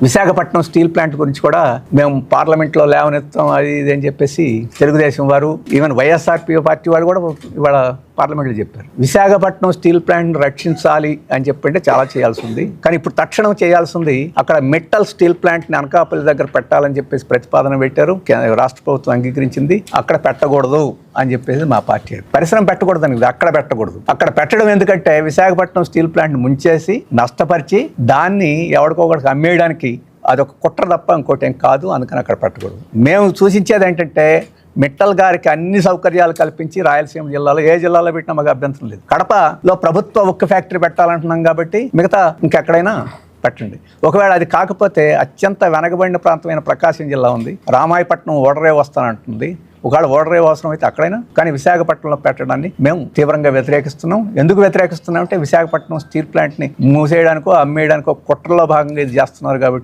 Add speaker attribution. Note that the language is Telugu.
Speaker 1: విశాఖపట్నం స్టీల్ ప్లాంట్ గురించి కూడా మేము పార్లమెంట్లో లేవనెత్తాం అది ఇది అని చెప్పేసి తెలుగుదేశం వారు ఈవెన్ వైఎస్ఆర్పీ పార్టీ వారు కూడా ఇవాళ పార్లమెంట్లో చెప్పారు. విశాఖపట్నం స్టీల్ ప్లాంట్ రక్షించాలి అని చెప్పంటే చాలా చేయాల్సి ఉంది. కానీ ఇప్పుడు తక్షణం చేయాల్సింది అక్కడ మెటల్ స్టీల్ ప్లాంట్ని అనకాపల్లి దగ్గర పెట్టాలని చెప్పేసి ప్రతిపాదన పెట్టారు. రాష్ట్ర ప్రభుత్వం అంగీకరించింది. అక్కడ పెట్టకూడదు అని చెప్పేసి మా పార్టీ పరిశ్రమ పెట్టకూడదని అక్కడ పెట్టకూడదు. అక్కడ పెట్టడం ఎందుకంటే విశాఖపట్నం స్టీల్ ప్లాంట్ ముంచేసి నష్టపరిచి దాన్ని ఎవరికొకరికి అమ్మేయడానికి అదొక కుట్ర తప్ప ఇంకోటి ఏం కాదు. అందుకని అక్కడ పెట్టకూడదు. మేము సూచించేది ఏంటంటే మిట్టల్ గారికి అన్ని సౌకర్యాలు కల్పించి రాయలసీమ జిల్లాలో ఏ జిల్లాలో పెట్టినా మాకు అభ్యంతరం లేదు. కడపలో ప్రభుత్వ ఉక్కు ఫ్యాక్టరీ పెట్టాలంటున్నాం కాబట్టి మిగతా ఇంకెక్కడైనా పెట్టండి. ఒకవేళ అది కాకపోతే అత్యంత వెనకబడిన ప్రాంతమైన ప్రకాశం జిల్లా ఉంది. రామాయపట్నం ఓడరే వస్తానంటుంది. ఒకవేళ ఓడరే అవసరం అయితే అక్కడైనా, కానీ విశాఖపట్నంలో పెట్టడాన్ని మేము తీవ్రంగా వ్యతిరేకిస్తున్నాం. ఎందుకు వ్యతిరేకిస్తున్నాం అంటే విశాఖపట్నం స్టీల్ ప్లాంట్ని మూసేయడానికో అమ్మేయడానికో కుట్రలో భాగంగా ఇది చేస్తున్నారు కాబట్టి.